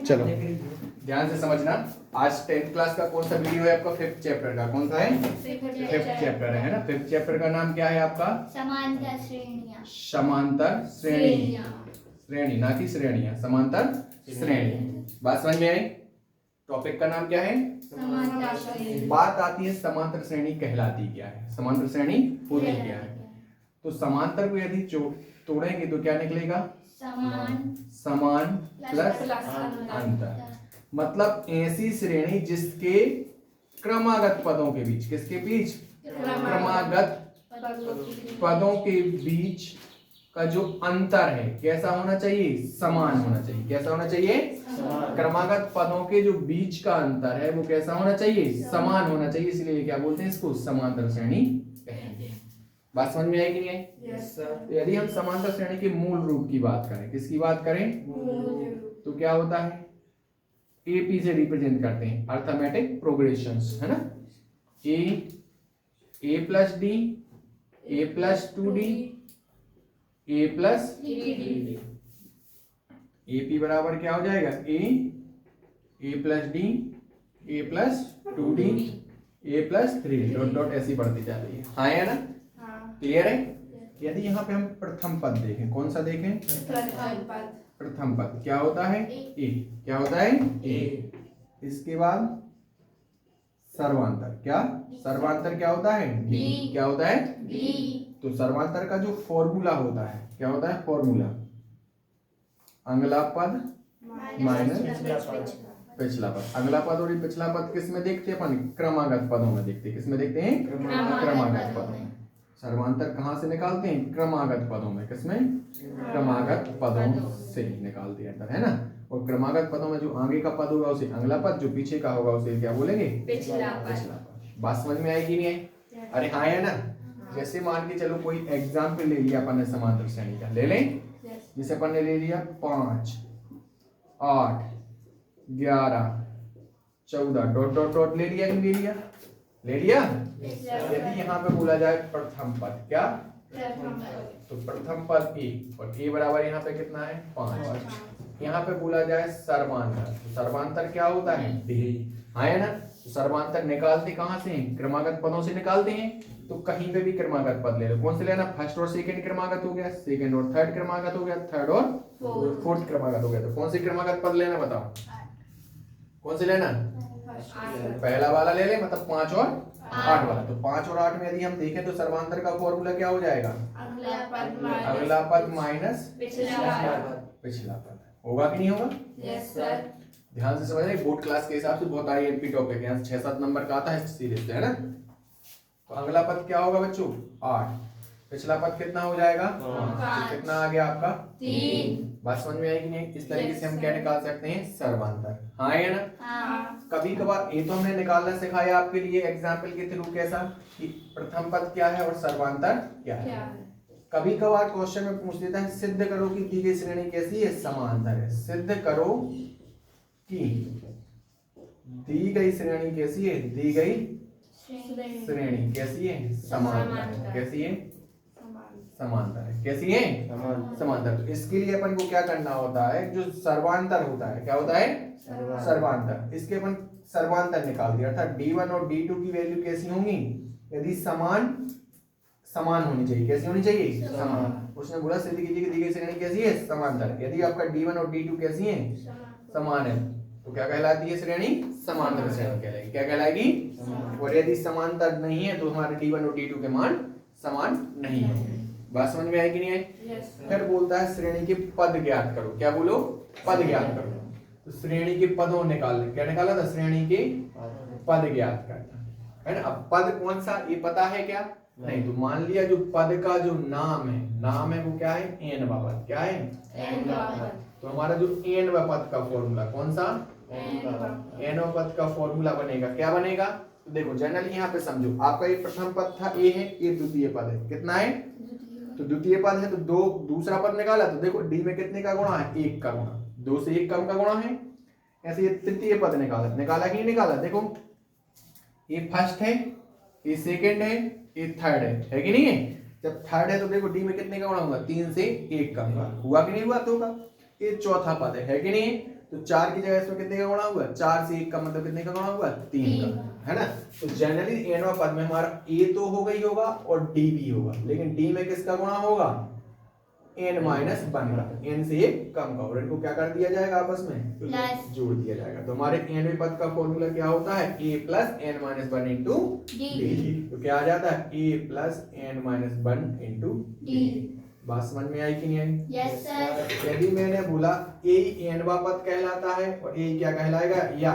चलो ध्यान से समझना। आज 10th क्लास का कौन सा वीडियो है आपका? 5th चैप्टर का। कौन सा है? 5th चैप्टर है ना। 5th चैप्टर का नाम क्या है आपका? समांतर श्रेणियां। समांतर श्रेणी, श्रेणी ना कि श्रेणियां, समांतर श्रेणी। बात समझ में आई? टॉपिक का नाम क्या है? समांतर श्रेणी। बात आती है समांतर श्रेणी कहलाती क्या है, समांतर श्रेणी होती क्या है। तो समांतर को यदि तोड़ेंगे तो क्या निकलेगा? समान प्लस अंतर। मतलब ऐसी श्रेणी जिसके क्रमागत पदों के बीच, किसके बीच? क्रमागत पदों के बीच का जो अंतर है कैसा होना चाहिए? समान होना चाहिए। कैसा होना चाहिए? क्रमागत पदों के जो बीच का अंतर है वो कैसा होना चाहिए? समान होना चाहिए। इसलिए क्या बोलते हैं इसको? समांतर श्रेणी कहेंगे। बात समझ में आई कि नहीं आई? Yes sir. तो यदि हम समांतर श्रेणी के मूल रूप की बात करें, किसकी बात करें? तो क्या होता है? एपी से रिप्रेजेंट करते हैं, अर्थमेटिक प्रोग्रेशंस, है ना। ए प्लस डी, ए प्लस 2d, ए प्लस 3d। एपी बराबर क्या हो जाएगा? ए प्लस डी, ए प्लस 2d, ए प्लस 3d, डॉट डॉट ऐसी बढ़ती जा रही है। हाँ है ना? क्लियर है? यदि यहाँ पे हम प्रथम पद देखें, कौन सा देखें? प्रथम पद क्या होता है? ए। क्या होता है? ए। इसके बाद सर्वांतर, क्या? सर्वांतर क्या होता है? डी। क्या होता है? डी। तो सर्वांतर का जो फॉर्मूला होता है क्या होता है? फॉर्मूला अगला पद माइनस पिछला पद। अगला पद और पिछला पद किस में देखते हैं अपन? क्रमागत पदों में देखते हैं। किस में देखते हैं? क्रमागत पदों में। सर्वांतर कहाँ से निकालते हैं? क्रमागत पदों में। किसमें? क्रमागत पदों से निकाल दिया था, है ना। और क्रमागत पदों में जो आगे का पद होगा उसे अगला पद, जो पीछे का होगा उसे क्या बोलेंगे? पिछला पद। बात समझ में आएगी नहीं आई? अरे हाँ है ना। जैसे मान के चलो कोई एग्जाम्पल ले लिया अपन ने समांतर श्रेणी का, ले लें। जैसे अपन ने ले लिया 5, 8, 11, 14 डॉट डॉट डॉट ले लिया कि ले लिया? ले लिया। यदि यहाँ पे बोला जाए प्रथम पद, क्या? तो प्रथम पद ए, और ए बराबर यहाँ पे कितना है? 5। यहाँ पे बोला जाए सर्वांतर, तो सर्वांतर क्या होता है? डी। हाँ है ना। तो सर्वांतर निकालते कहाँ से? क्रमागत पदों से निकालते हैं। तो कहीं पे भी क्रमागत पद ले लो। कौन से लेना? फर्स्ट और सेकंड क्रमागत हो गया, सेकंड और थर्ड क्रमागत हो गया, थर्ड और फोर्थ क्रमागत हो गया। तो कौन से क्रमागत पद लेना बताओ? कौन से लेना? पहला वाला ले ले, मतलब 5 और 8 वाला। तो 5 और 8 में यदि हम देखें तो सर्वांतर का फॉर्मूला क्या हो जाएगा? अगला पद माइनस पिछला पद। होगा कि नहीं होगा? Yes sir. ध्यान से समझ रहे। बोर्ड क्लास के हिसाब से बहुत आईएमपी टॉपिक है, यहाँ 6-7 नंबर का आता है सीरीज से, है ना। तो अगला पद क्या होगा बच्चों? 8। पिछला पद कितना हो जाएगा? 5। कितना आ गया आपका? 3। बात समझ में आएगी नहीं? इस तरीके से हम क्या निकाल सकते हैं? सर्वांतर। हाँ है ना। कभी कभार ये तो हमने निकालना सिखाया आपके लिए एग्जाम्पल के थ्रू, कैसा कि प्रथम पद क्या है और सर्वांतर क्या है। कभी कभार क्वेश्चन में पूछ देता है सिद्ध करो कि दी गई श्रेणी कैसी है? समांतर है। सिद्ध करो कि दी गई श्रेणी कैसी है? दी गई श्रेणी कैसी है? समांतर। कैसी है? समांतर है। कैसी है? समांतर। तो इसके लिए अपन को क्या करना होता है? जो सर्वांतर होता है, क्या होता है? सर्वांतर। इसके अपन सर्वांतर निकाल दिया, अर्थात d1 और d2 की वैल्यू कैसी होंगी? यदि समान होनी चाहिए। कैसी होनी चाहिए? समान। उसने बोला सिद्ध कीजिए कि दी गई श्रेणी कैसी है? समांतर। यदि आपका d1 और d2 कैसी है? समान है, तो क्या कहलाती है श्रेणी? समांतर श्रेणी कहलाएगी। क्या कहलाएगी? और यदि समांतर नहीं है तो हमारे d1 और d2 के मान समान नहीं है। बात समझ में आएगी नहीं आई? फिर बोलता है श्रेणी के पद ज्ञात करो। क्या बोलो? पद ज्ञात करो। तो श्रेणी के पदों निकाल, क्या निकाला था? श्रेणी के पद ज्ञात करना, है ना। अब पद कौन सा ये पता है क्या? नहीं। तो मान लिया जो पद का जो नाम है वो क्या है? एनवा पद। क्या है? तो हमारा जो एनवा पद का फॉर्मूला कौन सा? एनवा पद का फॉर्मूला बनेगा, क्या बनेगा? तो देखो जनरली यहाँ पे समझो, आपका ये प्रथम पद था ए है, ये द्वितीय पद है। कितना है? तो द्वितीय पद है तो दूसरा पद निकाला, तो देखो डी में कितने का गुणा है? 1 का गुणा। 2 से 1 कम का गुणा है। ऐसे ये तृतीय पद निकाला कि नहीं निकाला? देखो ये फर्स्ट है, ये सेकंड है, ये थर्ड है कि नहीं है? जब थर्ड है तो देखो डी में कितने का गुणा होगा? 3 से 1 कम का हुआ कि नहीं हुआ? तो होगा। ये चौथा पद है कि नहीं? तो 4 की जगह इसमें कितने का गुणा हुआ? 4 से 1 का मतलब कितने का गुणा हुआ? 3 का, है ना। तो जनरली nवां पद में हमारा a तो होगा ही होगा और d भी होगा, लेकिन d में किसका गुणा होगा? n माइनस 1 का, n से 1 कम का, और इनको क्या कर दिया जाएगा आपस में? प्लस जोड़ दिया जाएगा। तो हमारे nवें पद का फॉर्मूला क्या होता है? a plus n minus 1 into D. तो क्या आ जाता है? a plus n minus 1 into D. बात समझ में आई कि नहीं आई? Yes sir. यदि मैंने बोला a nवां पद कहलाता है और a क्या कहलाएगा? या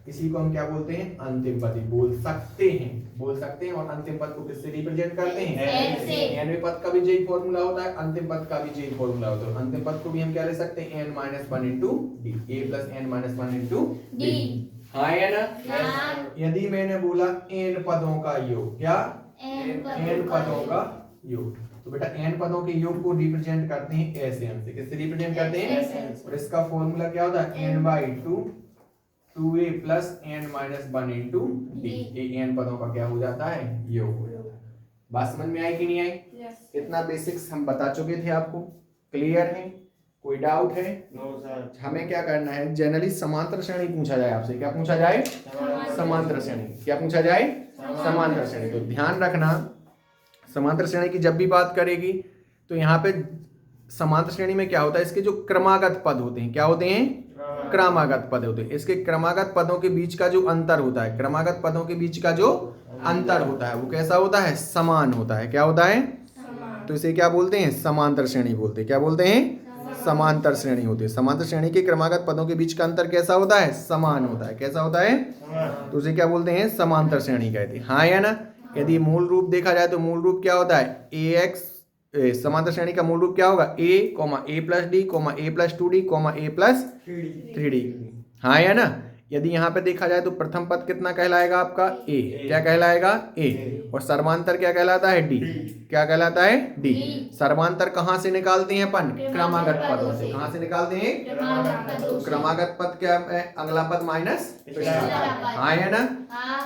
इसी को हम क्या बोलते हैं? अंतिम पद ही बोल सकते हैं, और अंतिम पद को किससे रिप्रेजेंट करते हैं? n से। nवें पद का भी यही फॉर्मूला होता है, अंतिम पद का भी यही फॉर्मूला होता है। अंतिम पद को भी हम क्या ले सकते हैं? n minus 1 into D, a plus n minus 1 into D. हाँ है ना? हाँ। यदि मैंने बोला n पदों का योग, क्या? n पदों का योग, तो बेटा n पदों के योग को रिप्रेजेंट करते हैं ऐसे, हमसे किससे रिप्रेजेंट करते हैं? और इसका फॉर्मूला क्या होता है? n by 2a plus n minus 1 into D, ये n पदों का क्या हो जाता है? योग हो जाता है। बात समझ में आई कि नहीं आई? यस। इतना बेसिक्स हम बता चुके थे आपको, क्लियर है? कोई डाउट है? No sir. हमें क्या करना है? जनरली समांतर श्रेणी पूछा जाए आपसे, क्या पूछा जाए? समांतर श्रेणी। क्या पूछा जाए? समांतर श्रेणी। तो ध्यान रखना, समांतर श्रेणी की जब भी बात करेगी तो यहाँ पे समांतर श्रेणी में क्या होता है? इसके जो क्रमागत पद होते हैं, क्या होते हैं? क्रमागत पद होते हैं। इसके क्रमागत पदों के बीच का जो अंतर होता है, क्रमागत पदों के बीच का जो अंतर होता है, वो कैसा होता है? समान होता है। क्या होता है? तो इसे क्या बोलते हैं? समांतर श्रेणी बोलते हैं। क्या बोलते हैं? समांतर श्रेणी होती है। समांतर श्रेणी के क्रमागत पदों के बीच का अंतर कैसा होता है? समान होता है। कैसा होता है? तो उसे क्या बोलते हैं? समांतर श्रेणी कहते हैं। हाँ या ना? यदि मूल रूप देखा जाए तो मूल रूप क्या होता है? ax समांतर श्रेणी का मूल रूप क्या होगा? a plus D, a plus 2d, a plus 3d। हाँ या ना? यदि यहाँ पे देखा जाए तो प्रथम पद कितना कहलाएगा आपका? a। क्या कहलाएगा? a। और सर्वांतर क्या कहलाता है? d। क्या कहलाता है? d। सर्वांतर कहाँ से निकालते हैं अपन? क्रमागत पदों से। कहाँ से निकालते हैं? क्रमागत पद क्या है? अगला पद माइनस पिछला पद। हाँ या ना?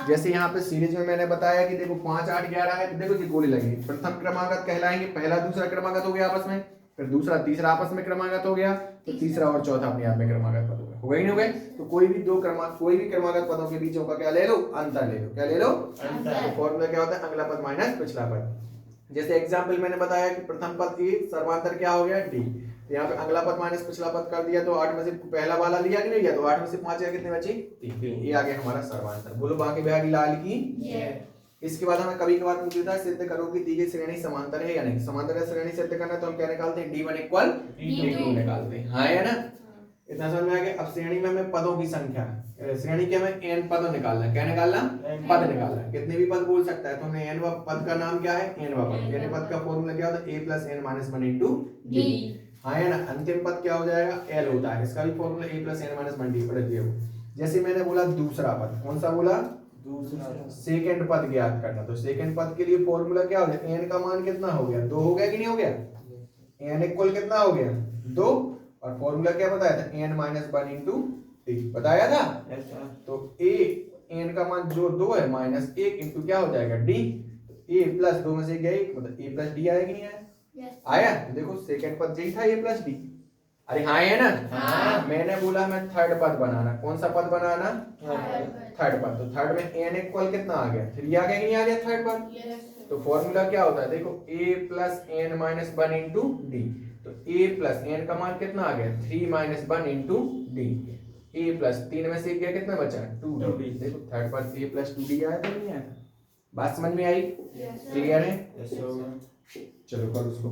जैसे यहाँ पे सीरीज में मैंने बताया कि देखो 5 8 11 है, तो देखो जी गोली लगी। प्रथम क्रमागत कहलाएंगे, पहला दूसरा क्रमागत हो गया आपस में, फिर दूसरा तीसरा आपस में क्रमागत हो गया, तो तीसरा और चौथा अपने आप में क्रमागत पद हो गए, नहीं हो गए? तो कोई भी क्रमागत पदों के बीचों का क्या ले लो? अंतर ले लो। क्या ले लो? तो फॉर्मूला क्या होता है? अगला पद माइनस पिछला पद। जैसे एग्जाम्पल मैंने बताया कि प्रथम पद ए, सर्वांतर क्या हो गया? डी। तो यहाँ पे अगला पद माइनस पिछला पद कर दिया, तो 8 में से पहला वाला लिया कि नहीं लिया? तो 8 में से 5 या कितने बची? 3। ये आ गया हमारा सर्वांतर। बोलो बाकी बिहारी लाल की। इसके बाद हमें कभी कभार पूछता है सिद्ध करो कि दी गई श्रेणी समांतर है या नहीं। समांतर श्रेणी सिद्ध करना है तो हम क्या निकालते हैं? d1 इक्वल d2 निकालते हैं। हाँ है ना? इतना समझ में आ गया? अब श्रेणी में हमें पदों की संख्या, श्रेणी के हमें n पद निकालना है। क्या निकालना? पद निकालना है। कितने भी पद बोल सकता है, तो हमें n पद का नाम क्या है? n पद। n पद का फॉर्मूला क्या होता है? a plus n minus 1 into d। हाँ है ना? अंतिम पद क्या हो जाएगा? l होता है। इसका भी formula a plus n minus 1 d पढ़ दिया। जैसे मैंने बोला दूसरा पद, कौन सा बोला? सेकंड पद ज्ञात करना। तो सेकंड पद के लिए फॉर्मूला क्या हो गया? n का मान कितना हो गया? 2 हो गया कि नहीं हो गया? n इक्वल कितना हो गया? 2। और फॉर्मूला क्या बताया था? n माइनस 1 इंटू डी बताया था। तो a n का मान जो 2 है माइनस 1 इंटू क्या हो जाएगा? d। तो a प्लस 2 में से गया 1, मतलब a प्लस d आया कि नहीं आया? आया। देखो सेकंड पद यही था, a प्लस d। अरे हाँ है ना? मैंने बोला मैं थर्ड पद बनाना। कौन सा पद बनाना? थर्ड पद। तो थर्ड में n इक्वल कितना आ गया? 3 आ गया कि नहीं आ गया थर्ड पद? तो फॉर्मूला क्या होता है? देखो a plus n minus 1 into D. तो a प्लस n का मान कितना आ गया? 3 minus 1 into D. a plus 3 में से गया कितना बचा? 2d। देखो थर्ड पद a प्लस 2d आया तो नहीं आया? बात समझ में आई? क्लियर है? चलो करो उसको।